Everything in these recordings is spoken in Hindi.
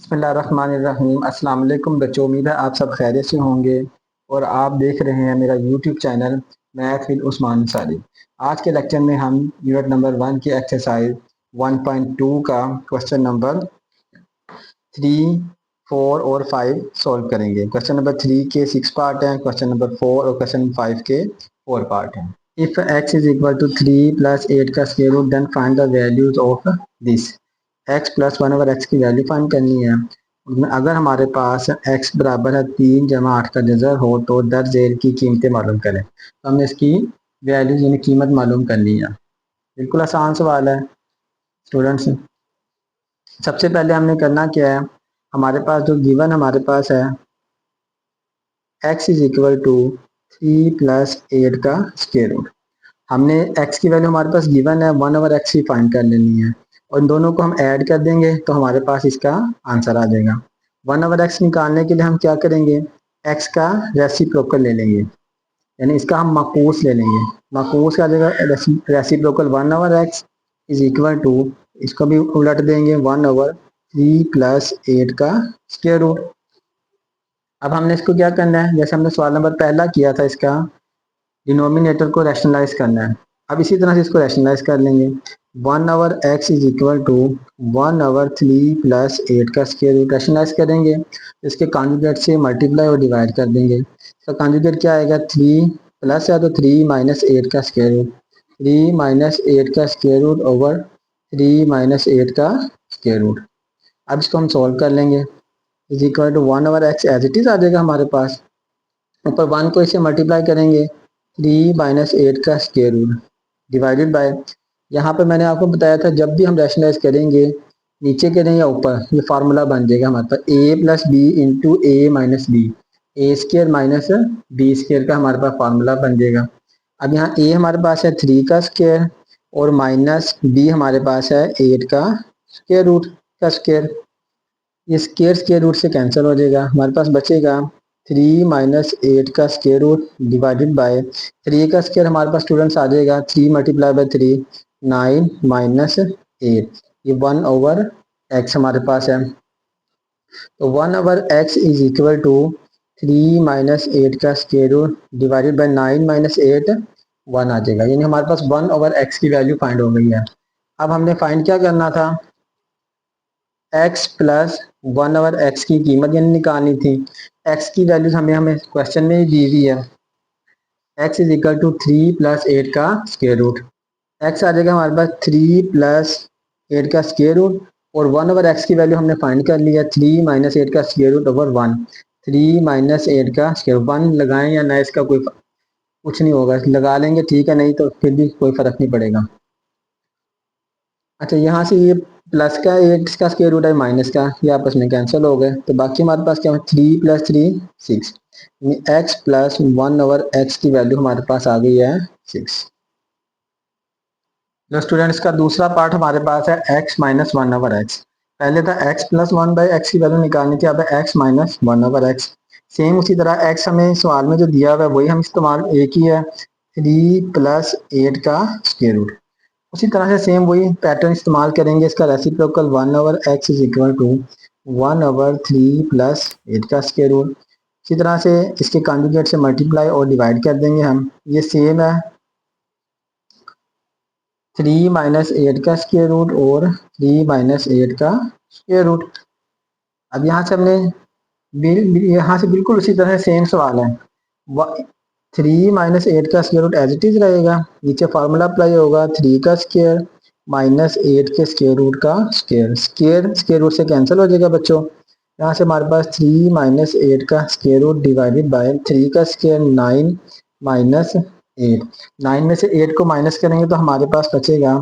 बिस्मिल्लाहिर्रहमानिर्रहीम। अस्सलाम वालेकुम बच्चों, उम्मीद है आप सब खैरियत से होंगे और आप देख रहे हैं मेरा YouTube channel math with Usman Ansari. आज के लेक्चर में हम यूनिट नंबर 1 की एक्सरसाइज 1.2 का क्वेश्चन नंबर 3, 4 और 5 सॉल्व करेंगे। क्वेश्चन नंबर 3 के 6 पार्ट हैं, क्वेश्चन नंबर 4 और क्वेश्चन नंबर 5 के 4 पार्ट हैं। If x is equal to 3 plus 8 का square root then find the values of this. x plus 1 over x की वैल्यू फाइंड करनी है। अगर हमारे पास x बराबर है 3 जमा 8 का जज़र हो तो दर ज़ेर की कीमतें मालूम करें। तो हमने इसकी वैल्यूज यानी कीमत मालूम करनी है। बिल्कुल आसान सवाल है स्टूडेंट्स। सबसे पहले हमने करना क्या है, हमारे पास जो गिवन हमारे पास है x is equal to 3 plus 8 का स्क्वायर रूट। हमने x की वैल्यू हमारे पास गिवन है 1 ओवर एक्स ही फाइंड कर लेनी है और इन दोनों को हम ऐड कर देंगे तो हमारे पास इसका आंसर आ जाएगा। 1 ओवर एक्स निकालने के लिए हम क्या करेंगे, x का रेसिप्रोकल ले लेंगे, यानी इसका हम माकूस ले लेंगे। माकूस का आ जाएगा reciprocal 1 over x is equal to, इसको भी उलट देंगे 1 ओवर 3 प्लस 8 का स्क्वायर रूट। अब हमने इसको क्या करना है, जैसे हमने सवाल नंबर पहला किया था, इसका डिनोमिनेटर को रैशनलाइज करना है। अब इसी तरह से इसको रैशनलाइज कर लेंगे। 1 over x is equal to 1 over 3 plus 8 का स्क्वायर रूट रैशनलाइज करेंगे, इसके कॉन्जुगेट से मल्टीप्लाई और डिवाइड कर देंगे। तो कॉन्जुगेट क्या आएगा, 3 प्लस है तो 3 माइनस 8 का स्क्वायर रूट, 3 माइनस 8 का स्क्वायर रूट ओवर 3 माइनस 8 का स्क्वायर रूट। अब इसको हम सॉल्व कर लेंगे, is equal to 1 over x as it is आ जाएगा हमारे पास, ऊपर 1 को इससे मल्टीप्लाई करेंगे 3 माइनस 8 का स्क्वायर रूट डिवाइडेड बाय, यहाँ पे मैंने आपको बताया था जब भी हम रैशनलाइज करेंगे नीचे करें या ऊपर, ये फार्मूला बन जाएगा हमारे पास a plus b into a minus b, a square minus b square का हमारे पास फार्मूला बन जाएगा। अब यहाँ a हमारे पास है 3 का स्क्वायर और माइनस b हमारे पास है 8 का स्क्वायर रूट का स्क्वायर। ये स्क्वायर रूट से कैंसिल हो जाएगा, हमारे पास बचेगा 3 माइनस 8 का स्क्वायर रूट डिवाइडेड बाय 3 का स्क्वायर हमारे पास स्टूडेंट्स आ जाएगा 3 मल्टीप्लाई बाय 3 9 माइनस 8, ये 1 ओवर एक्स हमारे पास है। तो 1 over x is equal to 3 minus 8 का square root divided by 9 minus 8 1 आ जाएगा, यानी हमारे पास 1 ओवर एक्स की वैल्यू फाइंड हो गई है। अब हमने फाइंड क्या करना था, x प्लस 1 ओवर एक्स की कीमत यानी निकालनी थी। x की वैल्यूज हमें क्वेश्चन में ही दी हुई है, x is equal to 3 plus 8 का स्क्वायर रूट। x आ जाएगा हमारे पास 3 प्लस 8 का स्क्वायर रूट और 1 ओवर एक्स की वैल्यू हमने फाइंड कर लिया 3 माइनस 8 का स्क्वायर रूट ओवर 1। 3 माइनस 8 का स्क्वायर 1 लगाएं या ना, इसका कोई कुछ नहीं होगा, लगा लेंगे ठीक है, नहीं तो फिर भी कोई फर्क नहीं पड़ेगा। अच्छा, यहाँ से ये प्लस का 8 का स्क्वायर रूट है माइनस का, ये आपस में कैंसिल हो गए, तो बाकी हमारे पास क्या है 3 plus 3 6, x plus 1 over x की वैल्यू हमारे पास आ गई है 6। जो स्टूडेंट्स का दूसरा पार्ट हमारे पास है x माइनस 1 ओवर एक्स। पहले था x प्लस 1 बाई एक्स की वैल्यू निकालनी थी, अब है x minus 1 over x. Same उसी तरह x हमें सवाल में जो दिया हुआ है वही हम इस्तेमाल एक ही है, 3 प्लस 8 का स्क्वायर रूट। उसी तरह से सेम वही पैटर्न इस्तेमाल करेंगे, इसका reciprocal 1 over x is equal to 1 over 3 plus 8 का स्क्वायर रूट। इसी तरह से इसके कॉन्जुगेट से मल्टीप्लाई और डिवाइड कर देंगे हम, ये सेम है 3 माइनस 8 का स्क्वायर रूट और 3 माइनस 8 का स्क्वायर रूट। अब यहाँ से हमने यहाँ से बिल्कुल उसी तरह सेम सवाल है, 3 माइनस 8 का square root as it is रहेगा, नीचे फार्मूला अप्लाई होगा 3 का स्क्वायर माइनस 8 के स्क्वायर रूट का स्क्वायर, स्क्वायर रूट से कैंसिल हो जाएगा बच्चों। यहाँ से हमारे पास 3 माइनस 8 का स्क्वायर रूट डिवाइडेड बाय 3 का स्क्वायर 9 माइनस 8, 9 में से 8 को माइनस करेंगे तो हमारे पास बचेगा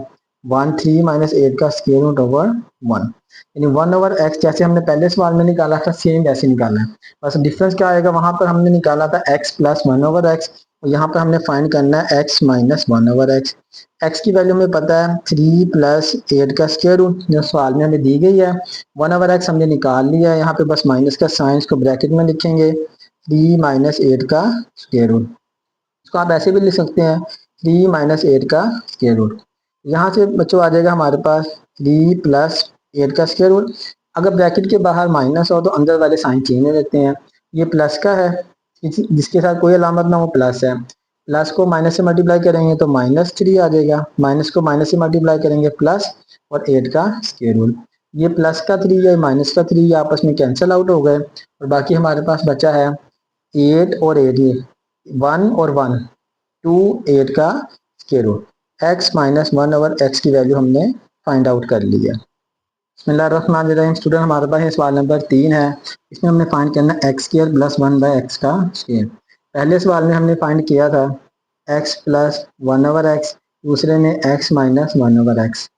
1 3 माइनस 8 का स्क्वायर रूट ओवर 1, यानी 1 ओवर एक्स जैसे हमने पहले सवाल में निकाला था सेम वैसे निकालना है। बस डिफरेंस क्या आएगा, वहां पर हमने निकाला था x प्लस 1 ओवर एक्स और यहाँ पर हमने फाइंड करना है x minus 1 over x. x की वैल्यू हमें पता है 3 प्लस 8 का स्क्वायर रूट जो सवाल में हमें दी गई है, 1 ओवर एक्स हमने निकाल लिया है, यहाँ पे बस माइनस का साइन को ब्रैकेट में लिखेंगे 3 माइनस 8 का स्क्वायर रूट। इसको आप ऐसे भी लिख सकते हैं 3 माइनस 8 का स्क्वायर रूट। यहाँ से बच्चों आ जाएगा हमारे पास 3 प्लस 8 का स्क्वायर रूट। अगर ब्रैकेट के बाहर माइनस हो तो अंदर वाले साइन चेंज हो जाते हैं। ये प्लस का है, जिसके साथ कोई अलामत ना हो प्लस है। प्लस को माइनस से मल्टीप्लाई करेंगे तो -3 आ जाएगा, माइनस को माइनस से मल्टीप्लाई करेंगे प्लस, और 8 का स्क्वायर रूट। ये प्लस का 3 या माइनस का 3 आपस में कैंसिल आउट हो गए, और बाकी हमारे पास बचा है 8 और 8, ये 1 और 1, 2 8 का square root. X minus 1 over x की वैल्यू हमने फाइंड आउट कर ली है। बिस्मिल्लाहिर्रहमानिर्रहीम। स्टूडेंट, हमारे पास सवाल नंबर 3 है। इसमें हमने फाइंड करना x square plus 1 by x का स्क्वायर। पहले सवाल में हमने फाइंड किया था एक्स प्लस 1 ओवर एक्स, दूसरे में एक्स माइनस 1 ओवर एक्स।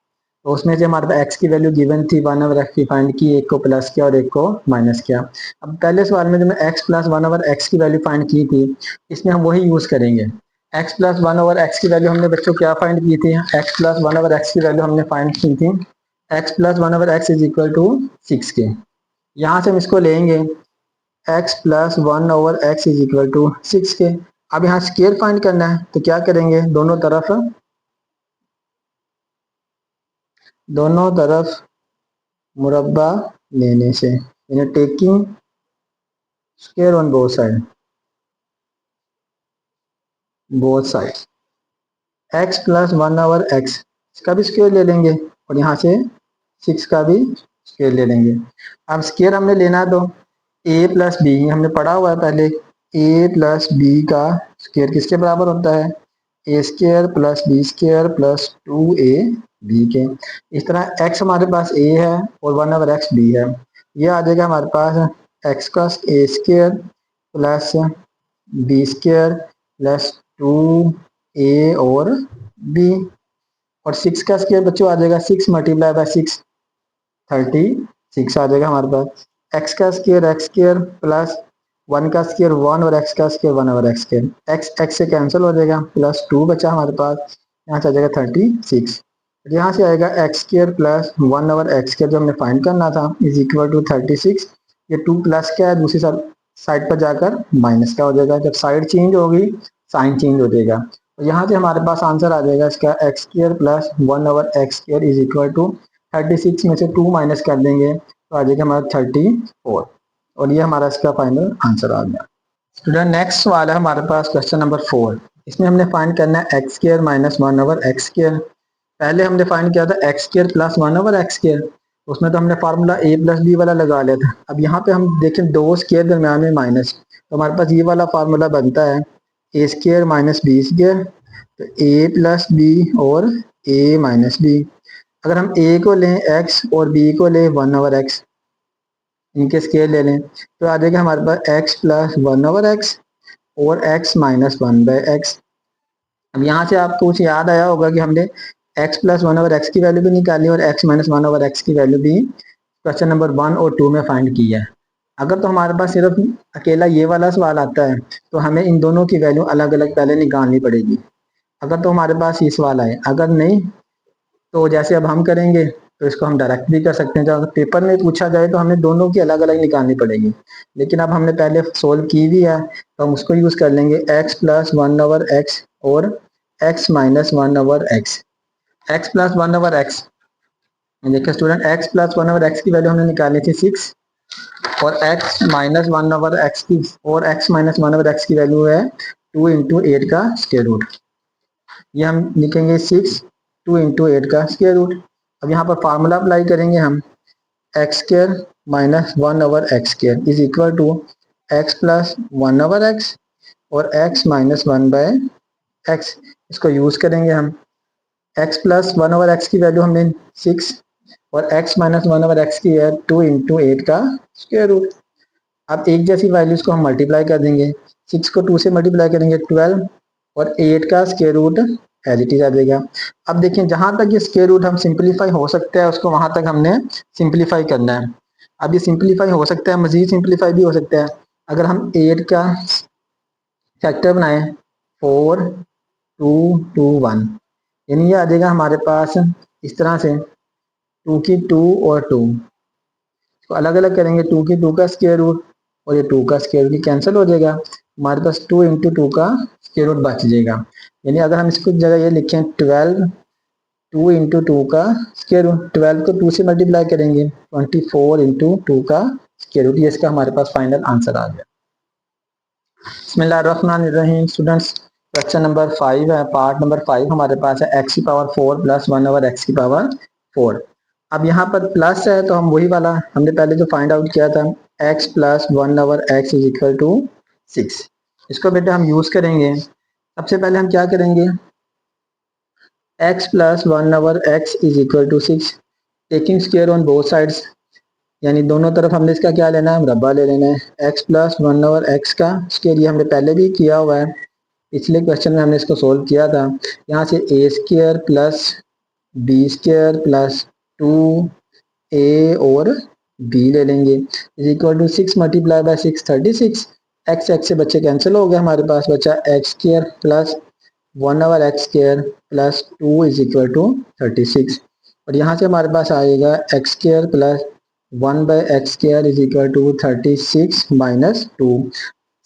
तो उसमें से हमारे पास एक्स की वैल्यू गिवन थी, 1 ओवर एक्स की फाइंड की, एक को प्लस किया और एक को माइनस किया। अब पहले सवाल में जो मैं एक्स प्लस 1 ओवर एक्स की वैल्यू फाइंड की थी, इसमें हम वही यूज़ करेंगे। एक्स प्लस 1 ओवर एक्स की वैल्यू हमने बच्चों क्या फाइंड की थी? एक्स प्लस 1 ओवर एक्स की वैल्यू हमने फाइंड की थी x plus 1 over x is equal to 6 के। यहाँ से हम इसको लेंगे x plus 1 over x is equal to 6 के। अब यहाँ स्क्वायर फाइंड करना है तो क्या करेंगे, दोनों तरफ मुरब्बा लेने से, यानी taking square on both side. X plus 1 over x इसका भी स्क्वायर ले लेंगे, और यहाँ से 6 का भी स्क्वायर ले लेंगे। अब स्क्वायर हमने लेना है तो ए प्लस बी, हमने पढ़ा हुआ है पहले, ए प्लस बी का स्क्वायर किसके बराबर होता है? A square plus b square plus 2 a b के। इस तरह एक्स हमारे पास ए है और 1 ओवर एक्स बी है। ये आ जाएगा हमारे पास एक्स का a square plus b square plus 2 a और बी, और 6 का स्क्वायर बच्चों आ जाएगा 6 मल्टीप्लाई बाय 6, 36 आ जाएगा हमारे पास। एक्स का स्क्वायर एक्स स्क्वायर प्लस 1 का स्क्वायर 1 और एक्स का square 1 over x square, x x से कैंसिल हो जाएगा, प्लस 2 बचा हमारे पास, यहाँ से आ जाएगा 36। यहाँ से आएगा x square plus 1 over x square जो हमने फाइंड करना था इज इक्वल टू 36। ये 2 प्लस क्या है, दूसरी साइड पर जाकर माइनस का हो जाएगा, जब साइड चेंज होगी साइन चेंज हो जाएगा। तो यहाँ से हमारे पास आंसर आ जाएगा इसका x square plus 1 over x square is equal to 36 में से 2 माइनस कर देंगे तो आ जाएगा हमारा 34, और ये हमारा इसका फाइनल आंसर आ गया। स्टूडेंट, नेक्स्ट सवाल है हमारे पास क्वेश्चन नंबर 4। इसमें हमने फाइंड करना है x square minus 1 over x square. पहले हमने फाइंड किया था x square plus 1 over x square, उसमें तो हमने फार्मूला ए प्लस बी वाला लगा लिया था। अब यहाँ पे हम देखें दो स्क्वायर दरम्यान में माइनस, तो हमारे पास ये वाला फार्मूला बनता है a square minus B square, तो ए प्लस बी और ए माइनस बी। अगर हम ए को लें एक्स और बी को लें 1 ओवर एक्स, इनके स्केयर ले लें तो आ जाएगा हमारे पास एक्स प्लस 1 ओवर एक्स और एक्स माइनस 1 बाय एक्स। अब यहाँ से आपको कुछ याद आया होगा कि हमने एक्स प्लस 1 ओवर एक्स की वैल्यू भी निकाली और एक्स माइनस 1 ओवर एक्स की वैल्यू भी क्वेश्चन नंबर 1 और 2 में फाइंड की है। अगर तो हमारे पास सिर्फ अकेला ये वाला सवाल आता है तो हमें इन दोनों की वैल्यू अलग अलग पहले निकालनी पड़ेगी, अगर तो हमारे पास ये सवाल आए। अगर नहीं तो जैसे अब हम करेंगे तो इसको हम डायरेक्ट भी कर सकते हैं, जब पेपर में पूछा जाए तो हमें दोनों की अलग अलग निकालनी पड़ेगी। लेकिन अब हमने पहले सोल्व की भी है तो हम उसको यूज़ कर लेंगे एक्स प्लस 1 ओवर एक्स और x minus 1 over x. X plus 1 over x, देखिए student, x plus 1 over x की वैल्यू हमने निकाली थी 6, और एक्स माइनस 1 ओवर एक्स की, और एक्स माइनस 1 ओवर एक्स की वैल्यू है 2 इंटू 8 का स्क्वायर रूट। ये हम लिखेंगे 6 2 इंटू 8 का स्क्वायर रूट। अब यहाँ पर फार्मूला अप्लाई करेंगे हम, x square minus 1 over x square is equal to x plus 1 over x और एक्स माइनस 1 बाय एक्स। इसको यूज़ करेंगे हम, एक्स प्लस 1 ओवर एक्स की वैल्यू हमने 6 और एक्स माइनस 1 ओवर एक्स की है 2 इंटू 8 का स्क्वायर रूट। अब एक जैसी वैल्यूज को हम मल्टीप्लाई कर देंगे, 6 को 2 से मल्टीप्लाई करेंगे 12 और 8 का square root as it is आ जाएगा। अब देखिए जहां तक ये स्क्वायर रूट हम सिंप्लीफाई हो सकता है उसको वहां तक हमने सिंप्लीफाई करना है। अब ये सिंप्लीफाई हो सकता है, मजीद सिंप्लीफाई भी हो सकता है। अगर हम 8 का फैक्टर बनाएं 4 2 2 1, यानी ये आ जाएगा हमारे पास इस तरह से 2 की 2 और 2 तो अलग अलग करेंगे, 2 की 2 का स्क्वायर रूट और ये 2 का स्क्वायर रूट कैंसिल हो जाएगा, हमारे पास 2 इंटू 2 का स्क्वायर रूट बच जाएगा। यानी अगर हम इसको जगह ये लिखें 12 2 इंटू टू का स्क्वायर रूट, 12 को 2 से मल्टीप्लाई करेंगे, 24 इंटू टू का स्क्वायर रूट। ये इसका हमारे पास फाइनल आंसर आ गया। बिस्मिल्लाहिर्रहमानिर्रहीम स्टूडेंट्स, क्वेश्चन नंबर 5 है, पार्ट नंबर 5 हमारे पास है एक्स की पावर 4 प्लस 1 ओवर एक्स की पावर 4। अब यहाँ पर प्लस है तो हम वही वाला हमने पहले जो फाइंड आउट किया था, x plus 1 over x is equal to 6। इसको बेटा हम यूज करेंगे। सबसे पहले हम क्या करेंगे, x plus 1 over x is equal to 6, taking square on both sides, यानी दोनों तरफ हमने इसका क्या लेना है, मुरब्बा ले लेना है। एक्स प्लस 1 ओवर एक्स का स्क्वायर ये हमने पहले भी किया हुआ है, पिछले क्वेश्चन में हमने इसको सोल्व किया था। यहाँ से a square plus b square plus 2a और b ले लेंगे is equal to 6 multiply by 6 36। X x से बच्चे कैंसिल हो गए, हमारे पास बचा x square plus 1 over x square plus 2 is equal to 36। और यहाँ से हमारे पास आएगा x square plus 1 by x square is equal to 36 minus 2।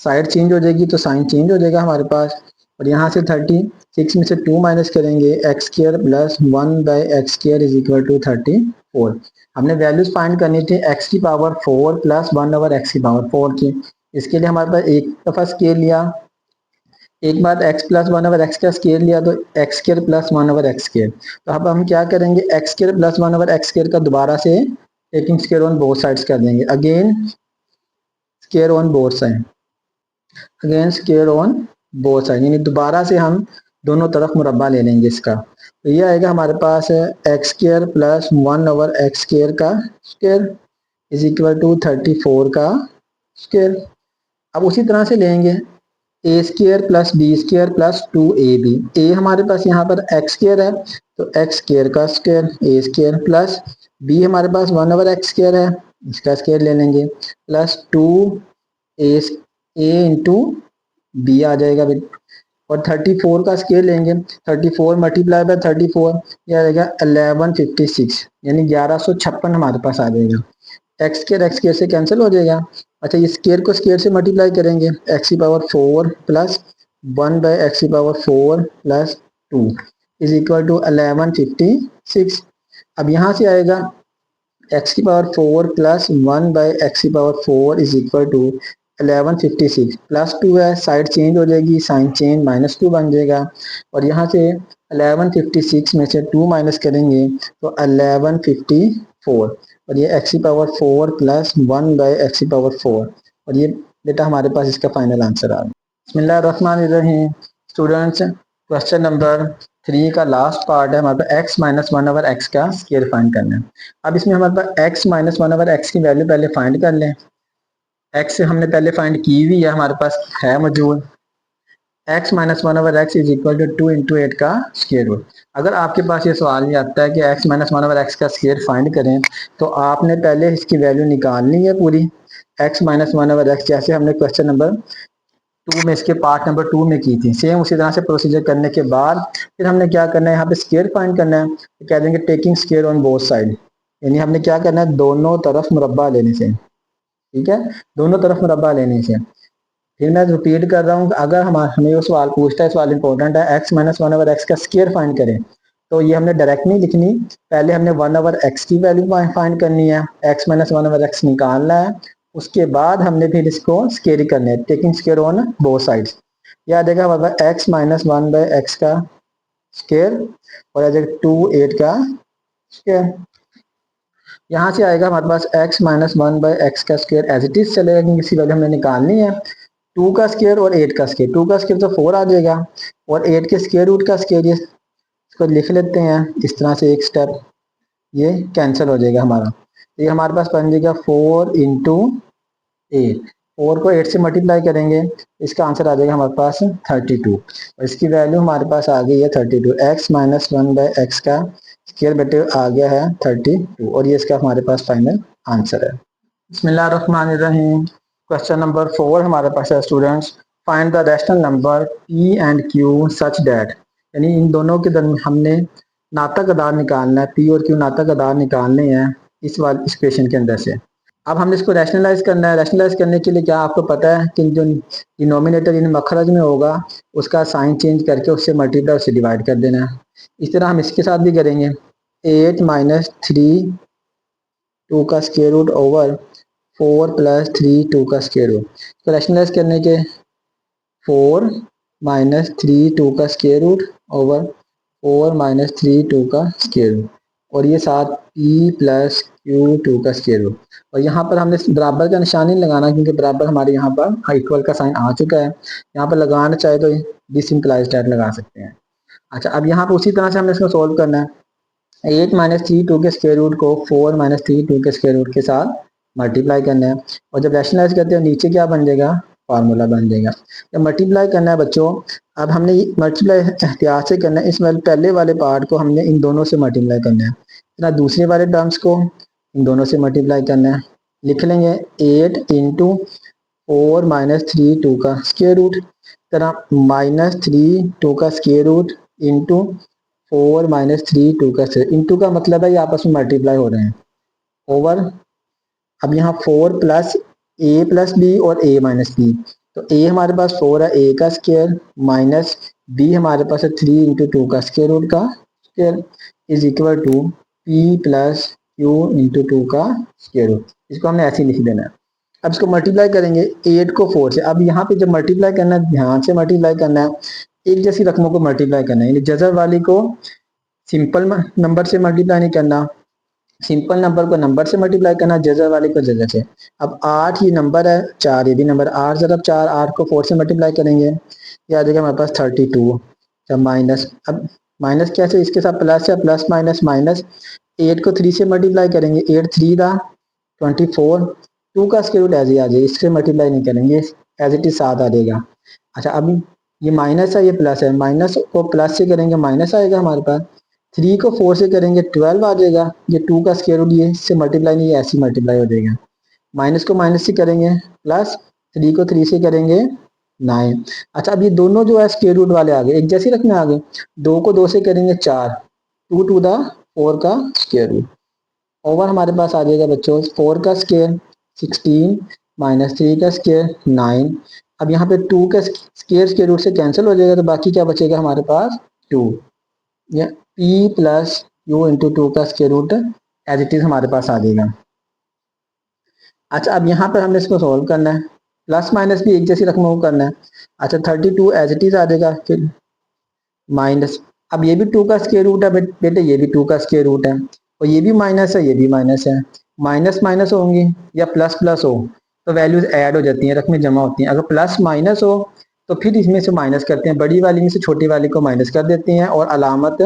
Side change हो जाएगी तो साइन चेंज हो जाएगा हमारे पास। और यहाँ से 36 में से 2 माइनस करेंगे, x square plus 1 by x square is equal to 34। हमने वैल्यूज फाइंड करनी थी एक्स की पावर 4 प्लस 1 ओवर एक्स की पावर 4 की। इसके लिए हमारे पास एक दफ़ा स्केयर लिया, एक बार एक्स प्लस 1 ओवर एक्स का स्केयर लिया तो x square plus 1 over x square. तो अब हम क्या करेंगे, x square plus 1 over x square का दोबारा से taking square on both sides कर देंगे, again square on both side, again square on both side, यानी दोबारा से हम दोनों तरफ मुरब्बा ले लेंगे इसका। तो ये आएगा हमारे पास x square plus 1 over x square का स्क्वायर इज इक्वल टू 34 का स्क्वायर। अब उसी तरह से लेंगे a square plus b square plus 2ab। A हमारे पास यहाँ पर एक्स स्क्वायर है तो एक्स स्क्वायर का square a square plus b हमारे पास 1 ओवर एक्स स्क्वायर है, इसका स्क्वायर ले लेंगे प्लस 2 ए इंटू बी आ जाएगा। और 34 का स्केयर लेंगे, 34 मल्टीप्लाई बाय 34 यह आ जाएगा 1156, यानी 1156 हमारे पास आ जाएगा। एक्स स्केयर से कैंसिल हो जाएगा। अच्छा, ये स्केयर को स्केयर से मल्टीप्लाई करेंगे, एक्स की पावर 4 प्लस 1 बाय एक्स की power 4 plus 2 is equal to 1156। अब यहाँ से आएगा एक्स की पावर 4 प्लस 1 बाय एक्स की power 4 is equal to 1156 plus 2 है, साइड चेंज हो जाएगी, साइन चेंज -2 बन जाएगा। और यहाँ से 1156 में से 2 माइनस करेंगे तो 1154, और ये एक्स की पावर 4 प्लस 1 बाय एक्स की पावर 4, और ये बेटा हमारे पास इसका फाइनल आंसर आ गया। बिस्मिल्लाहिर्रहमानिर्रहीम स्टूडेंट्स, क्वेश्चन नंबर 3 का लास्ट पार्ट है, हमारे पास एक्स माइनस 1 ओवर एक्स का स्केयर फाइंड करना है। अब इसमें हमारे पास एक्स माइनस 1 ओवर एक्स की वैल्यू पहले फाइंड कर लें। एक्स हमने पहले फाइंड की हुई है, हमारे पास है मौजूद। X minus 1 over x is equal to 2 into 8 का स्केयर रूट। अगर आपके पास ये सवाल नहीं आता है कि एक्स माइनस 1 ओवर एक्स का स्केयर फाइंड करें, तो आपने पहले इसकी वैल्यू निकालनी है पूरी, एक्स माइनस 1 ओवर एक्स, जैसे हमने क्वेश्चन नंबर 2 में इसके पार्ट नंबर 2 में की थी, सेम उसी तरह से प्रोसीजर करने के बाद फिर हमने क्या करना है, यहाँ पे स्केयर फाइंड करना है। तो कह देंगे taking square on both side, यानी हमने क्या करना है, दोनों तरफ मुरब्बा लेने से, ठीक है, दोनों तरफ मुरब्बा लेने से। फिर मैं रिपीट कर रहा हूँ, अगर हमें वो सवाल पूछता है, सवाल इंपॉर्टेंट है, एक्स माइनस 1 ओवर एक्स का स्केयर फाइंड करें, तो ये हमने डायरेक्ट नहीं लिखनी, पहले हमने 1 ओवर एक्स की वैल्यू फाइंड करनी है, एक्स माइनस 1 ओवर एक्स निकालना है, उसके बाद हमने फिर इसको स्केयर करना है, taking square on both sides. यह आ जाएगा हमारे पास एक्स माइनस 1 बाय एक्स का स्केयर, और आ जाएगा 2 8 का स्केयर। यहाँ से आएगा हमारे पास एक्स माइनस 1 बाय एक्स का स्केयर एज इट इज चलेगा, क्योंकि इसकी वैल्यू हमने निकालनी है। 2 का स्केयर और 8 का स्केयर, 2 का स्केयर तो 4 आ जाएगा, और 8 के स्केयर रूट का स्केयर, ये इसको लिख लेते हैं इस तरह से, एक स्टेप ये कैंसिल हो जाएगा हमारा। ये हमारे पास बन जाएगा 4 इंटू 8, 4 को 8 से मल्टीप्लाई करेंगे, इसका आंसर आ जाएगा हमारे पास 32, और इसकी वैल्यू हमारे पास आ गई है 32। एक्स माइनस 1 बाय एक्स का स्केयर बेटे आ गया है 32, और ये इसका हमारे पास फाइनल आंसर है। बिस्मिल्लाहिर्रहमानिर्रहीम, क्वेश्चन नंबर 4 हमारे पास है students, find the rational number p and q such that, यानी इन दोनों के दरमियान हमने नातक अदाद निकालना है, p और q नातक अदाद निकालने हैं इस क्वेश्चन के अंदर से। अब हमने इसको रैशनलाइज करना है। रैशनलाइज करने के लिए क्या आपको पता है कि जो डिनोमिनेटर यानी मखरज में होगा उसका साइन चेंज करके उससे मल्टीप्लाई उससे डिवाइड कर देना है। इस तरह हम इसके साथ भी करेंगे। 8 माइनस 3 2 का स्क्वायर रूट ओवर 4 प्लस 3 2 का स्क्वायर रूट। तो रैशनलाइज करने के 4 माइनस 3 2 का स्क्वायर रूट ओवर 4 माइनस 3 2 का स्क्वायर रूट और ये साथ p प्लस क्यू 2 का स्क्वायर रूट। और यहाँ पर हमने बराबर का निशान नहीं लगाना क्योंकि बराबर हमारे यहाँ पर इक्वल का साइन आ चुका है। यहाँ पर लगाना चाहे तो डिसिम्प्लाइज टाइप लगा सकते हैं। अच्छा, अब यहाँ पर उसी तरह से हमने इसको सोल्व करना है। 8 माइनस 3 2 के स्क्वायर रूट को 4 माइनस 3 2 के स्क्वायर रूट के साथ मल्टीप्लाई करना है। और जब रैशनलाइज करते हैं नीचे क्या बन जाएगा, फार्मूला बन जाएगा। जब मल्टीप्लाई करना है बच्चों, अब हमने मल्टीप्लाई एहतियात से करना है। इस पहले वाले पार्ट को हमने इन दोनों से मल्टीप्लाई करना है, ना दूसरे वाले टर्म्स को इन दोनों से मल्टीप्लाई करना है। लिख लेंगे 8 इंटू 4 माइनस 3 2 का स्क्वायर रूट, तरह माइनस 3 2 का स्क्वायर रूट इंटू 4 माइनस 3 2 का स्क्वायर। इंटू का मतलब है ये आपस में मल्टीप्लाई हो रहे हैं ओवर। अब यहाँ 4 प्लस ए प्लस बी और ए माइनस बी, तो ए हमारे पास 4 है ए का स्क्वायर माइनस बी हमारे पास है 3 इंटू 2 का स्क्वायर रूट का square is equal to p plus q into 2 का स्क्वायर रूट। इसको हमने ऐसे ही लिख देना है। अब इसको मल्टीप्लाई करेंगे 8 को 4 से। अब यहाँ पे जब मल्टीप्लाई करना है ध्यान से मल्टीप्लाई करना है, एक जैसी रकमों को मल्टीप्लाई करना है, यानी जजर वाली को सिंपल नंबर से मल्टीप्लाई नहीं करना, सिंपल नंबर को नंबर से मल्टीप्लाई करना, जजर वाले को जजर से। अब 8 ये नंबर है, 4 ये भी नंबर, 8 जब 4 8 को 4 से मल्टीप्लाई करेंगे ये आ जाएगा हमारे पास 32। जब माइनस, अब माइनस कैसे, इसके साथ प्लस है, प्लस माइनस माइनस। 8 को 3 से मल्टीप्लाई करेंगे, 8 3 का 24, 2 का स्क्वायर रूट एज ही आ जाएगा, इससे मल्टीप्लाई नहीं करेंगे, एज इट इज साथ आ जाएगा। अच्छा, अब ये माइनस है ये प्लस है, माइनस को प्लस से करेंगे माइनस आएगा हमारे पास, 3 को 4 से करेंगे 12 आ जाएगा। ये 2 का स्क्वायर रूट ये इससे मल्टीप्लाई नहीं, ऐसी मल्टीप्लाई हो जाएगा। माइनस को माइनस से करेंगे प्लस, 3 को 3 से करेंगे 9। अच्छा, अब ये दोनों जो है स्क्वायर रूट वाले आ गए, एक जैसे रखने आ गए। 2 को 2 से करेंगे 4, 2 टू द 4 का स्क्वायर रूट ओवर हमारे पास आ जाएगा बच्चों 4 का स्क्वायर 16 माइनस 3 का स्क्वायर 9। अब यहाँ पे 2 का स्क्वायर रूट से कैंसिल हो जाएगा, तो बाकी क्या बचेगा हमारे पास 2, या p प्लस क्यू इंटू 2 का square root as it is हमारे पास आ जाएगा। अच्छा, अब यहाँ पर हमने इसको सोल्व करना है, प्लस माइनस भी एक जैसी रकमों को करना है। अच्छा, 32 एज इट इज आ जाएगा, फिर माइनस, अब ये भी 2 का स्क्वायर रूट है बेटे, ये भी 2 का स्क्वायर रूट है, और ये भी माइनस है ये भी माइनस है। माइनस माइनस होंगी या प्लस प्लस हो तो वैल्यूज ऐड हो जाती हैं, रकमें जमा होती हैं। अगर प्लस माइनस हो तो फिर इसमें से माइनस करते हैं, बड़ी वाली में से छोटी वाली को माइनस कर देते हैं और अलामत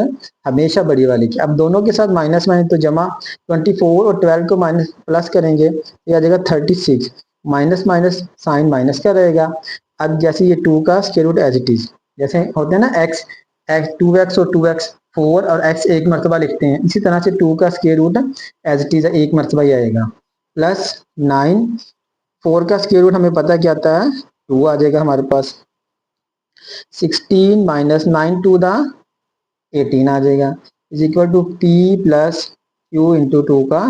हमेशा बड़ी वाली की। अब दोनों के साथ माइनस माइनस तो जमा, 24 और 12 को माइनस प्लस करेंगे तो आ जाएगा 36, माइनस माइनस साइन माइनस का रहेगा। अब जैसे ये 2 का square root as it is, जैसे होते हैं ना एक्स एक्स 2x और 2x 4 और x एक मरतबा लिखते हैं, इसी तरह से 2 का square root as it is एक मरतबा ही आएगा, प्लस 9। 4 का स्क्वायर रूट हमें पता क्या आता है 2 आ जाएगा हमारे पास, 16 माइनस 9 टू द 18 आ जाएगा, is equal to p plus q into 2 का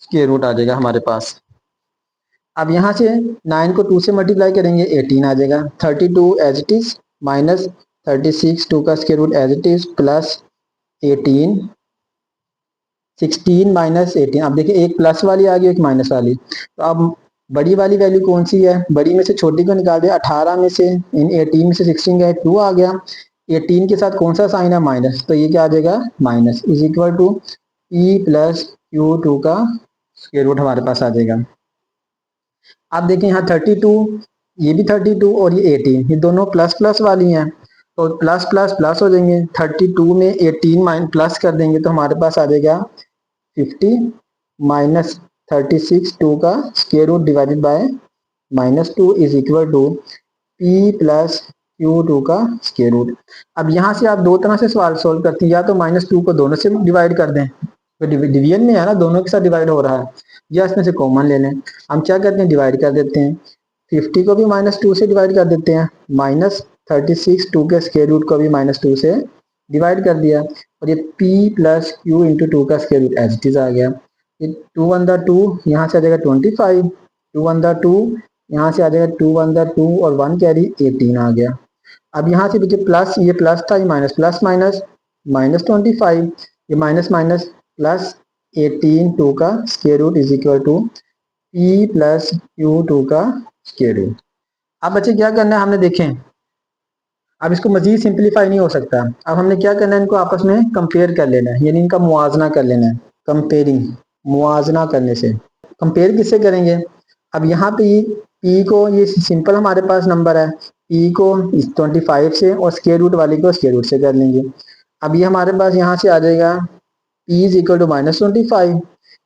स्क्वायर रूट आ जाएगा हमारे पास। अब यहाँ से 9 को 2 से मल्टीप्लाई करेंगे 18 आ जाएगा, 32 एज इट इज माइनस 36 2 का square root as it is plus 18, 16 minus 18। अब देखिए एक प्लस वाली आ गई एक माइनस वाली, तो अब बड़ी वाली वैल्यू कौन सी है, बड़ी में से छोटी को निकाल दिया, 18 में से इन 18 में से 16 गए 2 आ गया, 18 के साथ कौन सा साइन है माइनस, तो ये क्या आ जाएगा minus, is equal to p plus q 2 का स्क्वायर रूट हमारे पास आ जाएगा। आप देखें यहाँ 32, ये भी 32 और ये 18, ये दोनों प्लस प्लस वाली हैं, तो प्लस प्लस प्लस हो जाएंगे। 32 में 18 माइन प्लस कर देंगे तो हमारे पास आ जाएगा 50 माइनस 36 2 का square root divided by -2 is equal to p plus q 2 का स्क्वायर रूट। अब यहाँ से आप दो तरह से सवाल सोल्व करते हैं, या तो -2 को दोनों से डिवाइड कर दें, तो डिवीजन में है ना, दोनों के साथ डिवाइड हो रहा है, या इसमें से कॉमन ले लें। हम क्या करते हैं डिवाइड कर देते हैं, 50 को भी -2 से डिवाइड कर देते हैं, माइनस 36 2 के स्क्वायर रूट को भी -2 से डिवाइड कर दिया, और ये p प्लस क्यू इंटू 2 का square root as it is आ गया। टू वन द टू, यहाँ से आ जाएगा 25, टू वन द टू, यहाँ से आ जाएगा टू वन द टू और वन कैरी 18 आ गया। अब यहाँ से देखिए प्लस, ये प्लस था, ये माइनस, प्लस माइनस माइनस 25, ये माइनस माइनस प्लस 18, टू का square root is equal to p plus q two का स्क्वायर रूट। अब बच्चे क्या करना है हमने देखें, अब इसको मजीद सिंप्लीफाई नहीं हो सकता। अब हमने क्या करना है, इनको आपस में कंपेयर कर लेना है, यानी इनका मुआजना कर लेना है। कंपेयरिंग, मुआजना करने से, कंपेयर किससे करेंगे, अब यहाँ पे पी को, ये सिंपल हमारे पास नंबर है, पी को 25 से और स्क्वायर रूट वाली को स्क्वायर रूट से कर लेंगे। अब ये हमारे पास यहाँ से आ जाएगा पी इज इक्वल टू -25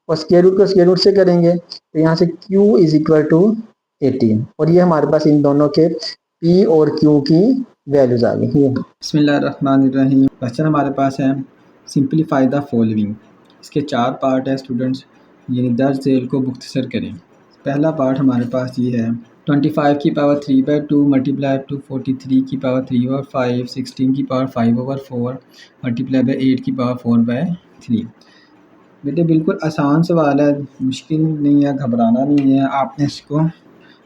और स्क्वायर रूट को स्क्वायर रूट से करेंगे तो यहाँ से q इज इक्वल टू 18 और ये हमारे पास इन दोनों के p और q की वैल्यूज आ गई। बिस्मिल्लाहिर्रहमानिर्रहीम। क्वेश्चन हमारे पास है सिंप्लीफाई द फॉलोइंग। इसके 4 पार्ट है स्टूडेंट्स, यानी दर्ज झेल को मुख्तसर करें। पहला पार्ट हमारे पास ये है 25 की पावर 3/2 मल्टीप्लाई टू 43 की पावर 3/5, 16 की पावर 5/4 मल्टीप्लाई बाई 8 की पावर 4/3। बेटे बिल्कुल आसान सवाल है, मुश्किल नहीं है, घबराना नहीं है, आपने इसको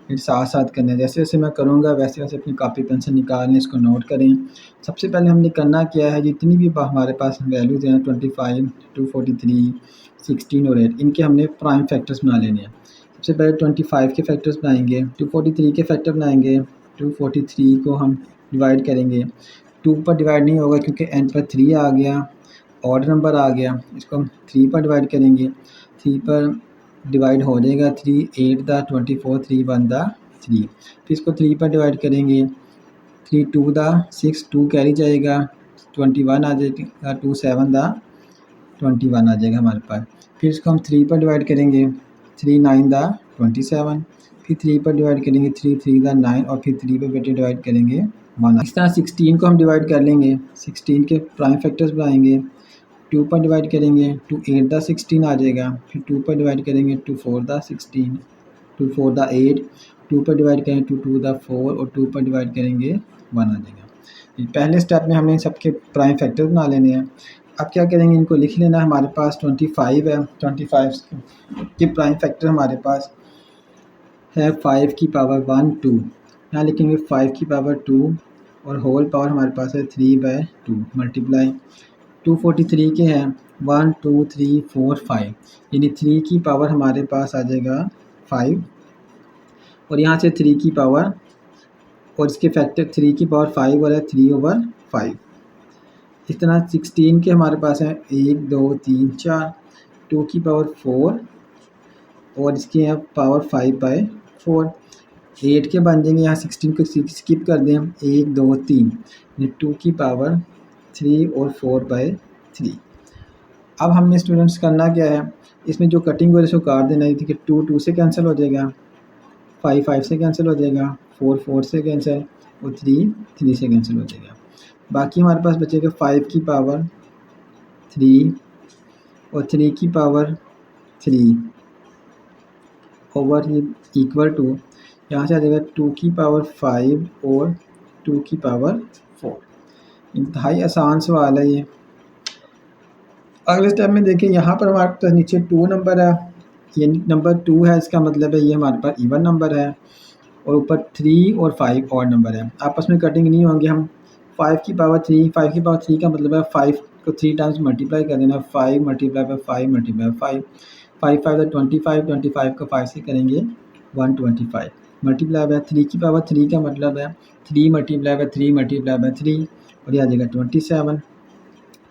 फिर साथ साथ करना है। जैसे जैसे मैं करूँगा वैसे वैसे अपनी कॉपी पेंसिल निकाल लें, इसको नोट करें। सबसे पहले हमने करना क्या है, जितनी भी हमारे पास वैल्यूज़ हैं 25, 243, 16 और 8, इनके हमने प्राइम फैक्टर्स बना लेने हैं। सबसे पहले 25 के फैक्टर्स बनाएंगे, 243 के फैक्टर बनाएंगे, 243 को हम डिवाइड करेंगे। 2 पर डिवाइड नहीं होगा क्योंकि एंड पर 3 आ गया, ऑड नंबर आ गया, इसको हम 3 पर डिवाइड करेंगे। 3 पर डिवाइड हो जाएगा 3, 8 दा 24, 3 1 दा 3, फिर इसको 3 पर डिवाइड करेंगे, 3 2 दा 6, 2 कैरी जाएगा, 21 आ जाएगा, 2 7 दा 21 आ जाएगा हमारे पास। फिर इसको हम 3 पर डिवाइड करेंगे, 3 9 दा 27, फिर 3 पर डिवाइड करेंगे, 3 3 दा 9 और फिर 3 पर बेटे डिवाइड करेंगे 1। इस तरह 16 को हम डिवाइड कर लेंगे, 16 के प्राइम फैक्टर्स बनाएंगे, 2 पर डिवाइड करेंगे, 2 8 दा 16 आ जाएगा, फिर 2 पर डिवाइड करेंगे, 2 4 दा 16, 2 4 दा 8, 2 पर डिवाइड करेंगे, 2 2 दा 4 और 2 पर डिवाइड करेंगे 1 आ जाएगा। पहले स्टेप में हमने सबके प्राइम फैक्टर बना लेने हैं। अब क्या करेंगे, इनको लिख लेना। हमारे पास 25 है, 25 के प्राइम फैक्टर हमारे पास है 5 की पावर 1 2, यहाँ लिखेंगे 5 की पावर 2 और होल पावर हमारे पास है 3/2 मल्टीप्लाई 243 के हैं 1 2 3 4 5, यानी 3 की पावर हमारे पास आ जाएगा 5 और यहाँ से 3 की पावर और इसके फैक्टर 3 की पावर 5 और है 3/5। इस तरह 16 के हमारे पास है 1 2 3 4, 2 की पावर 4 और इसकी है पावर 5/4। 8 के बन जाएंगे, यहाँ 16 को स्किप कर दें, 1 2 3, 2 की पावर 3 और 4/3। अब हमने स्टूडेंट्स करना क्या है, इसमें जो कटिंग वगैरह इसको काट देना है कि 2 2 से कैंसिल हो जाएगा, 5 5 से कैंसिल हो जाएगा, 4 4 से कैंसिल और 3 3 से कैंसिल हो जाएगा। बाकी हमारे पास बचेगा 5 की पावर 3 और 3 की पावर 3 ओवर ये इक्वल टू, यहाँ से आ जाएगा 2 की पावर 5 और 2 की पावर 4। इंतहाई आसान सवाल है ये। अगले स्टेप में देखें, यहाँ पर हमारे पास नीचे 2 नंबर है, ये नंबर 2 है, इसका मतलब है ये हमारे पास इवन नंबर है और ऊपर 3 और 5 ऑड नंबर है, आपस में कटिंग नहीं होंगे। हम 5 की पावर 3, 5 की पावर 3 का मतलब है 5 को 3 टाइम्स मल्टीप्लाई कर देना, 5 मल्टीप्लाई बाई 5 मल्टीप्लाई 5, 5 5 25, 25 को 5 से करेंगे 125 मल्टीप्लाई बाई 3 की पावर 3 का मतलब है 3 मल्टीप्लाई बाई 3 मल्टीप्लाई बाई 3 और ये आ जाएगा 27।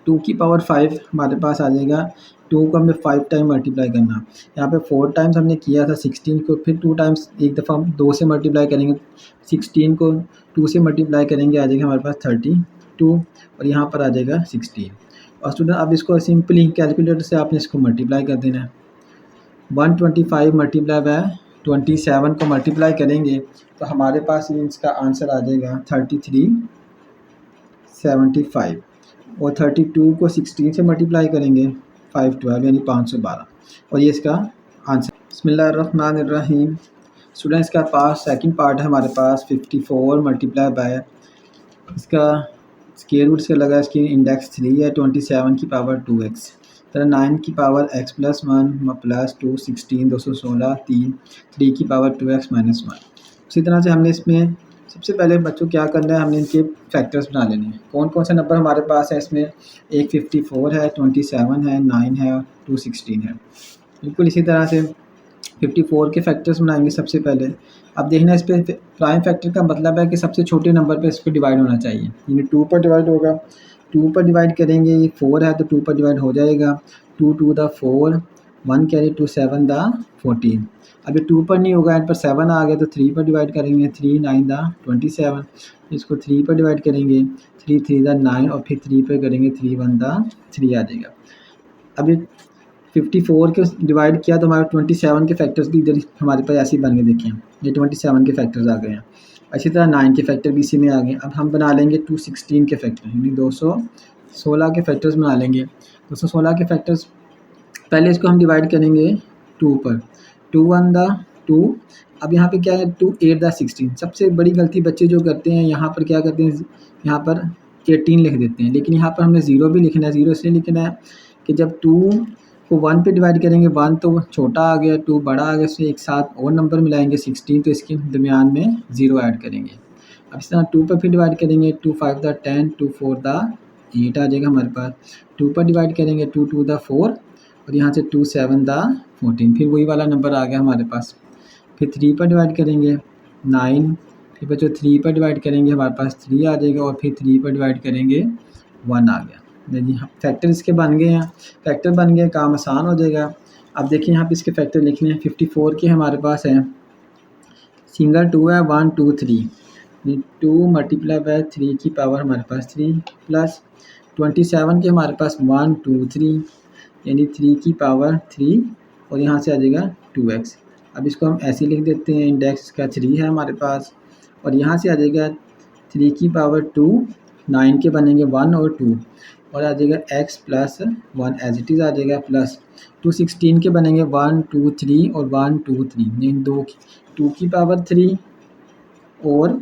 2 की पावर 5 हमारे पास आ जाएगा, 2 को हमने 5 टाइम मल्टीप्लाई करना, यहाँ पे 4 टाइम्स हमने किया था 16 को, फिर 2 टाइम्स एक दफ़ा हम 2 से मल्टीप्लाई करेंगे, 16 को 2 से मल्टीप्लाई करेंगे आ जाएगा हमारे पास 32 और यहाँ पर आ जाएगा 16। और स्टूडेंट अब इसको सिंपली कैलकुलेटर से आपने इसको मल्टीप्लाई कर देना है। 125 मल्टीप्लाई बाय 27 को मल्टीप्लाई करेंगे तो हमारे पास इसका आंसर आ जाएगा 3375 और 32 को 16 से मल्टीप्लाई करेंगे 512 यानी 512 और ये इसका आंसर। बिस्मिल्लाहिर्रहमानिर्रहीम। स्टूडेंट्स का पास सेकंड पार्ट है हमारे पास 54 मल्टीप्लाई बाय, इसका स्क्वायर रूट से लगा, इसकी इंडेक्स 3 है, 27 की पावर 2x, तरह 9 की पावर x प्लस 1 प्लस 2 16 216 3 की पावर 2x माइनस 1। उसी तरह से हमने इसमें सबसे पहले बच्चों क्या करना है, हमने इनके फैक्टर्स बना लेने हैं। कौन कौन से नंबर हमारे पास है इसमें, एक 54 है, 27 है, 9 है और 216 है। बिल्कुल इसी तरह से 54 के फैक्टर्स बनाएंगे सबसे पहले। अब देखना इस पर प्राइम फैक्टर का मतलब है कि सबसे छोटे नंबर पे इस पर डिवाइड होना चाहिए, यानी 2 पर डिवाइड होगा। 2 पर डिवाइड करेंगे, ये 4 है तो 2 पर डिवाइड हो जाएगा। 2 2 द 4, 1 कैरी 2 7 द 14। अब ये 2 पर नहीं होगा, इन पर 7 आ गया तो 3 पर डिवाइड करेंगे, 3 9 द 27। इसको 3 पर डिवाइड करेंगे, 3 3 द 9 और फिर 3 पर करेंगे, 3 1 द 3 आ जाएगा। अब ये 54 के डिवाइड किया तो हमारे 27 के फैक्टर्स भी इधर हमारे पास ऐसे ही बन के देखें, ये 27 के फैक्टर्स आ गए हैं। इसी तरह 9 के फैक्टर भी इसी में आ गए। अब हम बना लेंगे 216 के फैक्टर, यानी 216 के फैक्टर्स बना लेंगे। 216 के फैक्टर्स पहले इसको हम डिवाइड करेंगे 2 पर, 2 1 द 2। अब यहाँ पे क्या है, 2 8 द 16। सबसे बड़ी गलती बच्चे जो करते हैं, यहाँ पर क्या करते हैं, यहाँ पर 18 लिख देते हैं, लेकिन यहाँ पर हमने 0 भी लिखना है। 0 इसलिए लिखना है कि जब 2 को 1 पे डिवाइड करेंगे, 1 तो छोटा आ गया, 2 बड़ा आ गया, इससे एक साथ और नंबर मिलाएंगे 16, तो इसके दरमियान में 0 ऐड करेंगे। अब इस तरह 2 पर फिर डिवाइड करेंगे, 2 5 द 10, 2 4 द 8 आ जाएगा हमारे पास। 2 पर डिवाइड करेंगे, 2 2 द 4 और यहाँ से 2 7 द 14, फिर वही वाला नंबर आ गया हमारे पास। फिर 3 पर डिवाइड करेंगे 9, फिर बच्चों 3 पर डिवाइड करेंगे, हमारे पास 3 आ जाएगा और फिर 3 पर डिवाइड करेंगे 1 आ गया। जी हाँ, फैक्टर इसके बन गए हैं। फैक्टर बन गए, काम आसान हो जाएगा। अब देखिए यहाँ पे इसके फैक्टर लिखने हैं। 54 के हमारे पास है, सिंगल 2 है, 1 2 3, 2 मल्टीप्लाई बाय 3 की पावर हमारे पास 3 प्लस 27 के हमारे पास 1 2 3, यानी 3 की पावर 3 और यहाँ से आ जाएगा 2x। अब इसको हम ऐसे लिख देते हैं, इंडेक्स का 3 है हमारे पास और यहाँ से आ जाएगा 3 की पावर 2, 9 के बनेंगे 1 और 2 और आ जाएगा x plus 1 as it is आ जाएगा, प्लस 216 के बनेंगे 1 2 3 और 1 2 3, यानी 2 की पावर 3 और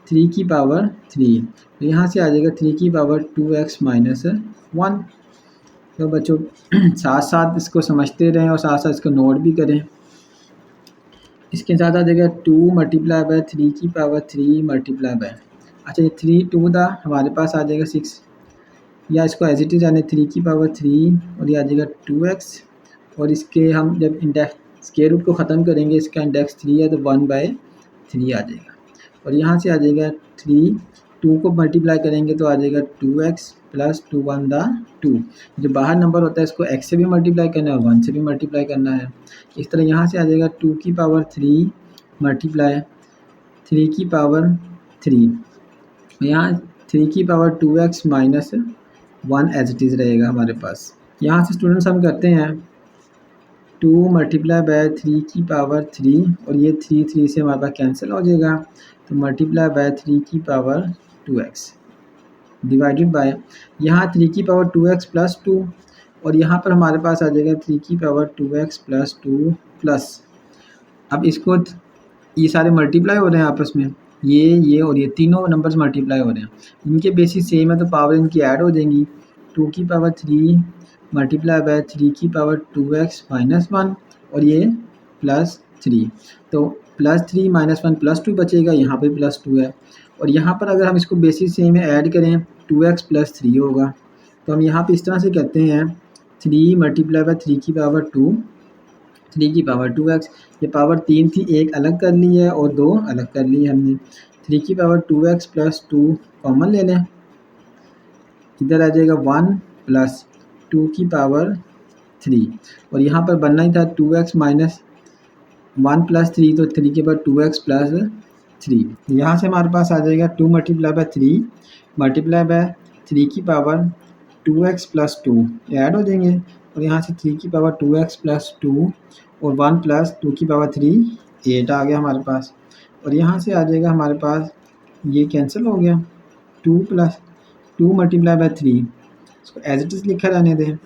3 की पावर 3, तो यहाँ से आ जाएगा 3 की पावर 2x माइनस 1। तो बच्चों साथ साथ इसको समझते रहें और साथ साथ इसको नोट भी करें। इसके साथ आ जाएगा 2 मल्टीप्लाई बाय 3 की पावर 3 मल्टीप्लाई बाय, अच्छा ये 3 2 द हमारे पास आ जाएगा 6, या इसको एज इट इज़ आने 3 की पावर 3 और ये आ जाएगा 2x और इसके हम जब इंडेक्स स्क्वायर रूट को ख़त्म करेंगे, इसका इंडेक्स 3 है तो 1/3 आ जाएगा और यहाँ से आ जाएगा 3, 2 को मल्टीप्लाई करेंगे तो आ जाएगा 2x प्लस 2 1 द 2। जो बाहर नंबर होता है इसको x से भी मल्टीप्लाई करना है और 1 से भी मल्टीप्लाई करना है। इस तरह यहाँ से आ जाएगा 2 की पावर 3 मल्टीप्लाई 3 की पावर 3, यहाँ 3 की power 2x minus 1 as it is रहेगा हमारे पास। यहाँ से स्टूडेंट्स हम करते हैं 2 मल्टीप्लाई बाय 3 की पावर 3 और ये 3 3 से हमारे पास कैंसिल हो जाएगा, तो मल्टीप्लाई बाय 3 की पावर 2x डिवाइडेड बाय यहाँ 3 की पावर 2x प्लस 2 और यहाँ पर हमारे पास आ जाएगा 3 की पावर 2x प्लस 2 प्लस, अब इसको ये सारे मल्टीप्लाई हो रहे हैं आपस में, ये और ये तीनों नंबर्स मल्टीप्लाई हो रहे हैं, इनके बेसिस सेम है तो पावर इनकी ऐड हो जाएंगी। 2 की पावर 3 मल्टीप्लाई बाय 3 की पावर 2x माइनस 1 और ये प्लस 3, तो प्लस 3 माइनस 1 प्लस 2 बचेगा, यहाँ पे प्लस 2 है और यहाँ पर अगर हम इसको बेसिस सेम में ऐड करें 2x प्लस 3 होगा, तो हम यहाँ पे इस तरह से कहते हैं 3 मल्टीप्लाई बाय 3 की पावर 2, 3 की पावर 2x, ये पावर 3 थी, एक अलग कर ली है और 2 अलग कर ली है हमने। 3 की पावर 2x प्लस 2 कॉमन ले लें, इधर आ जाएगा 1 प्लस 2 की पावर 3 और यहाँ पर बनना ही था 2x माइनस 1 प्लस 3, तो 3 के बाद 2x प्लस 3, यहाँ से हमारे पास आ जाएगा 2 मल्टीप्लाई बाय 3 मल्टीप्लाई बाय 3 की पावर 2x प्लस 2 ऐड हो जाएंगे और यहाँ से 3 की पावर 2x प्लस 2 और 1 प्लस 2 की पावर 3 8 आ गया हमारे पास और यहाँ से आ जाएगा हमारे पास ये कैंसिल हो गया 2 प्लस 2 मल्टीप्लाई बाय 3, इसको एज इट इज़ लिखा रहने दें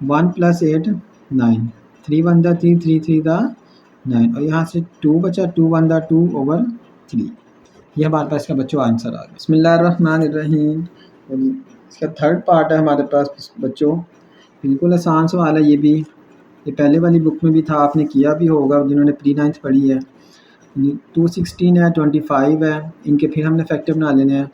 1 प्लस 8 9, 3 1 द 3 3 3 द 9 और यहाँ से 2 बचा 2 1 द 2 ओवर 3, ये हमारे पास इसका बच्चों आंसर आ गया। बिस्मिल्लाहिर्रहमानिर्रहीम। और इसका थर्ड पार्ट है हमारे पास बच्चों बिल्कुल आसान सवाल है ये भी, ये पहले वाली बुक में भी था, आपने किया भी होगा जिन्होंने प्री नाइन्थ पढ़ी है। 216 है, 25 है, इनके फिर हमने फैक्टर बना लेने हैं।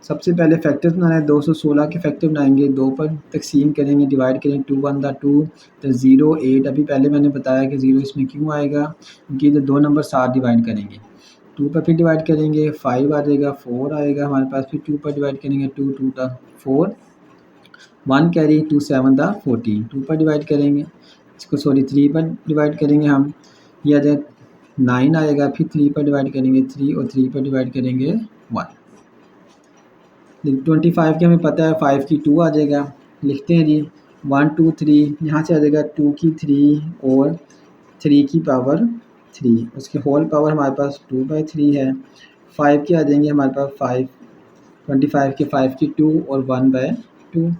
सबसे पहले फैक्टर्स बनाना है, 216 के फैक्टर बनाएंगे, 2 पर तकसीम करेंगे, डिवाइड करेंगे, 2 1 दा 2 तो 0 8। अभी पहले मैंने बताया कि 0 इसमें क्यों आएगा, क्योंकि इधर 2 नंबर साथ डिवाइड करेंगे। 2 पर फिर डिवाइड करेंगे, 5 आ जाएगा, 4 आएगा हमारे पास, फिर 2 पर डिवाइड करेंगे, 2 2 दा 4, 1 कैरी, 2 7 दा 14, 2 पर डिवाइड करेंगे इसको, सॉरी 3 पर डिवाइड करेंगे हम, ये आ जाए 9 आएगा, फिर 3 पर डिवाइड करेंगे 3 और 3 पर डिवाइड करेंगे 1। 25 के हमें पता है 5 की 2 आ जाएगा, लिखते हैं जी 1 2 3, यहाँ से आ जाएगा 2 की 3 और 3 की पावर 3, उसके होल पावर हमारे पास 2/3 है। 5 के आ जाएंगे हमारे पास 5, 25 के 5 की 2 और 1/2।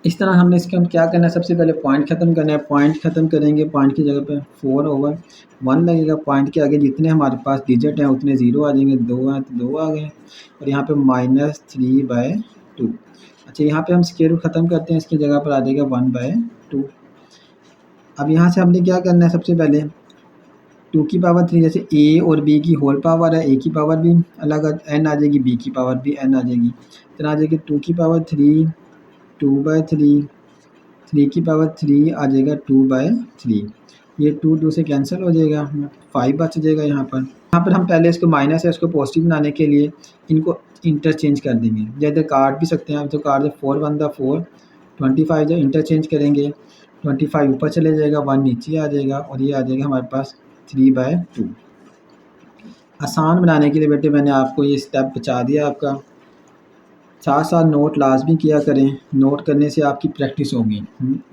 इस तरह हमने इसका हम क्या करना है, सबसे पहले पॉइंट ख़त्म करना है, पॉइंट ख़त्म करेंगे, पॉइंट की जगह पे 4/1 लगेगा, पॉइंट के आगे जितने हमारे पास डिजिट हैं उतने ज़ीरो आ जाएंगे, 2 हैं तो 2 आ गए, और यहाँ पे -3/2। अच्छा, यहाँ पे हम स्क्वायर रूट ख़त्म करते हैं, इसकी जगह पर आ जाएगा 1/2। अब यहाँ से हमने क्या करना है, सबसे पहले 2 की पावर 3, जैसे a और b की होल पावर है, a की पावर भी अलग n आ जाएगी, b की पावर भी n आ जाएगी, तो आ जाएगी 2 की पावर 3 2/3, 3 की पावर 3 आ जाएगा 2/3, ये 2 2 से कैंसिल हो जाएगा, 5 बच जाएगा यहाँ पर। यहाँ पर हम पहले इसको माइनस है, इसको पॉजिटिव बनाने के लिए इनको इंटरचेंज कर देंगे, या इधर काट भी सकते हैं आप, तो काट दे 4 1 दा 4, 25 जो इंटरचेंज करेंगे, 25 ऊपर चले जाएगा, 1 नीचे आ जाएगा, और ये आ जाएगा हमारे पास 3/2। आसान बनाने के लिए बेटे मैंने आपको ये स्टेप बचा दिया आपका, साथ साथ नोट लाजमी किया करें, नोट करने से आपकी प्रैक्टिस होगी,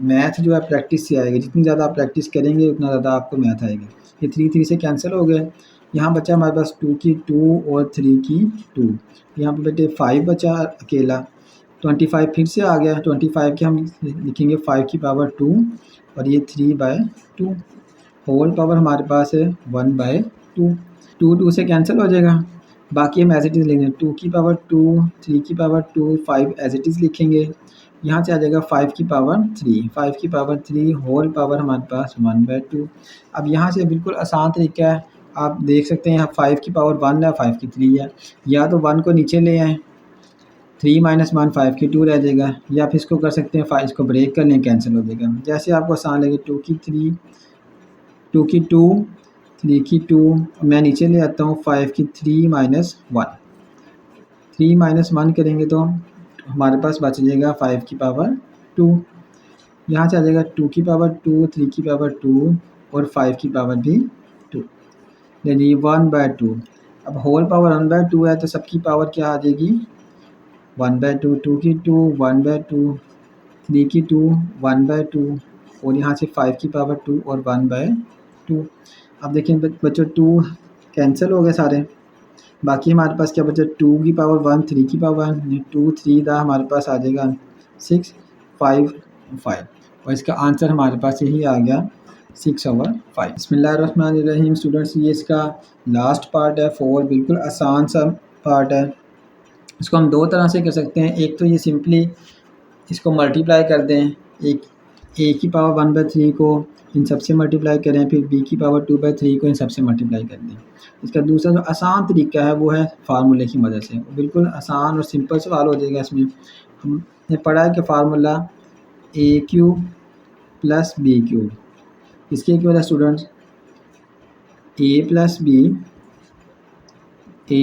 मैथ जो है प्रैक्टिस से आएगी, जितनी ज़्यादा आप प्रैक्टिस करेंगे उतना ज़्यादा आपको मैथ आएगा। ये 3 3 से कैंसिल हो गए, यहाँ बचा हमारे पास 2 की 2 और 3 की 2, यहाँ पे बेटे 5 बचा अकेला, 25 फिर से आ गया, 25 के हम लिखेंगे 5 की पावर 2 और ये 3/2, होल पावर हमारे पास है 1/2, 2 2 से कैंसिल हो जाएगा, बाकी हम एज इट इज़ लिखेंगे, 2 की पावर 2, 3 की पावर 2, 5 एज इट इज़ लिखेंगे, यहाँ से आ जाएगा 5 की पावर 3, 5 की पावर 3 होल पावर हमारे पास 1/2। अब यहाँ से बिल्कुल आसान तरीका है, आप देख सकते हैं यहाँ 5 की पावर 1 है, 5 की 3 है, या तो 1 को नीचे ले आएँ, 3 - 1 5 की 2 रह जाएगा, या फिर इसको कर सकते हैं 5 इसको ब्रेक कर लें, कैंसिल हो जाएगा, जैसे आपको आसान लगे। 2 की 3, 2 की 2, 3 की 2, मैं नीचे ले आता हूँ, 5 की 3 - 1, 3 - 1 करेंगे तो हमारे पास बच जाएगा 5 की पावर 2, यहाँ से आ जाएगा 2 की पावर 2, 3 की पावर 2 और 5 की पावर भी 2, यानी 1/2। अब होल पावर 1/2 है तो सबकी पावर क्या आ जाएगी, 1/2, 2 की 2 1/2, 3 की 2 1/2 और यहाँ से 5 की पावर 2 और 1/2। अब देखिए बच्चों 2 कैंसिल हो गए सारे, बाकी हमारे पास क्या बचा, 2 की पावर 1, 3 की पावर 1, 2 3 दा हमारे पास आ जाएगा 6 5 5, और इसका आंसर हमारे पास यही आ गया 6/5। बिस्मिल्लाहिर्रहमानिर्रहीम। स्टूडेंट्स, ये इसका लास्ट पार्ट है 4, बिल्कुल आसान सा पार्ट है, इसको हम 2 तरह से कर सकते हैं। एक तो ये सिंपली इसको मल्टीप्लाई कर दें, एक a की पावर 1/3 को इन सब से मल्टीप्लाई करें, फिर b की पावर 2/3 को इन सब से मल्टीप्लाई कर दें। इसका दूसरा जो आसान तरीका है वो है फार्मूले की मदद से, बिल्कुल आसान और सिंपल सवाल हो जाएगा। इसमें हमने पढ़ा है कि फार्मूला a³ + b³, इसके क्या है students, a + b a²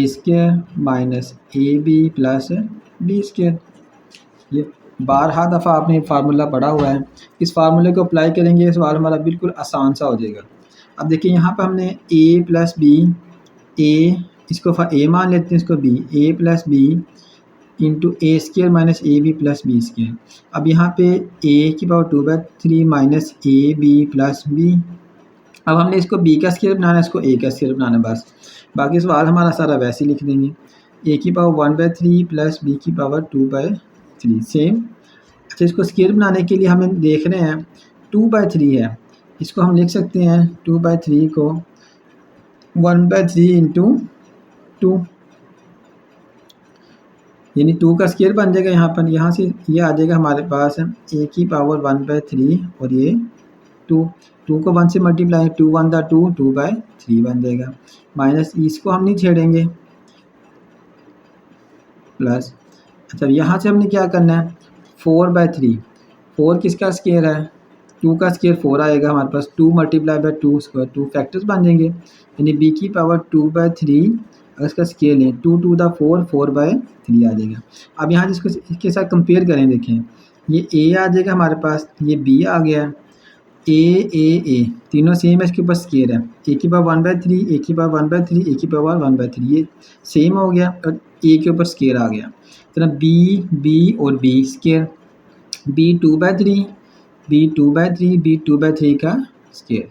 - ab + b²। ये बारहा दफ़ा आपने फार्मूला पढ़ा हुआ है, इस फार्मूले को अप्लाई करेंगे, सवाल हमारा बिल्कुल आसान सा हो जाएगा। अब देखिए यहाँ पे हमने a + b, a इसको a मान लेते हैं, इसको b, a + b into a² - ab + b²। अब यहाँ पे a की पावर 2/3 माइनस ab + b, अब हमने इसको b का स्क्वायर बनाना है, इसको a का स्क्वायर बनाना है बस, बाकी सवाल हमारा सारा वैसे ही लिख देंगे, a की पावर 1/3 + b की पावर 2/3 सेम। अच्छा, इसको स्क्वायर बनाने के लिए हमें देख रहे हैं 2/3 है, इसको हम लिख सकते हैं 2/3 को 1/3 × 2, यानी 2 का स्क्वायर बन जाएगा यहाँ पर, यहाँ से ये आ जाएगा हमारे पास a की पावर 1/3 और ये 2 को 1 से मल्टीप्लाई, 2 1 दा 2, 2/3 बन जाएगा। माइनस इसको हम नहीं छेड़ेंगे, प्लस अच्छा यहाँ से हमने क्या करना है, 4/3, 4 किसका स्क्वायर है, 2 का स्क्वायर 4 आएगा हमारे पास, 2 मल्टीप्लाई बाय 2 स्क्वायर, 2 फैक्टर्स बन जाएंगे, यानी b की पावर 2/3 अगर इसका स्केल है 2 2 दा 4, 4/3 आ जाएगा। अब यहाँ जिसको इसके साथ कंपेयर करें, देखें ये a आ जाएगा हमारे पास, ये b आ गया, a तीनों सेम है, इसके ऊपर स्केयर है, a की पावर 1/3, a की पावर 1/3, a की पावर 1/3, ये सेम हो गया और a के ऊपर स्केयर आ गया। तो b और b square, b 2/3, b 2/3, b 2/3 का स्केयर।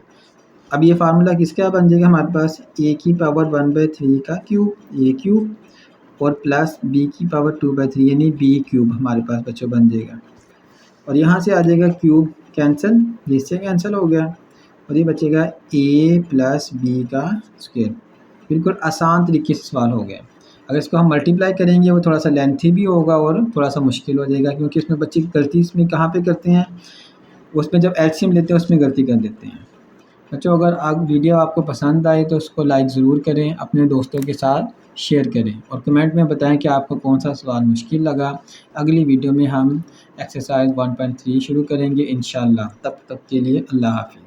अब ये फार्मूला किसका बन जाएगा हमारे पास, a की पावर 1/3 का क्यूब, a क्यूब और प्लस b की पावर 2/3 यानी b क्यूब हमारे पास बच्चों बन जाएगा। और यहाँ से आ जाएगा क्यूब कैंसिल, जिससे कैंसिल हो गया और ये बचेगा a प्लस बी का स्क्वायर। बिल्कुल आसान तरीके से सवाल हो गया। अगर इसको हम मल्टीप्लाई करेंगे वो थोड़ा सा लेंथी भी होगा और थोड़ा सा मुश्किल हो जाएगा, क्योंकि इसमें बच्चे गलती इसमें कहाँ पे करते हैं, उसमें जब एलसीएम लेते हैं उसमें गलती कर देते हैं। बच्चों अगर वीडियो आपको पसंद आए तो उसको लाइक ज़रूर करें, अपने दोस्तों के साथ शेयर करें और कमेंट में बताएं कि आपको कौन सा सवाल मुश्किल लगा। अगली वीडियो में हम एक्सरसाइज 1.3 शुरू करेंगे इंशाल्लाह। तब तक के लिए अल्लाह हाफ़िज़।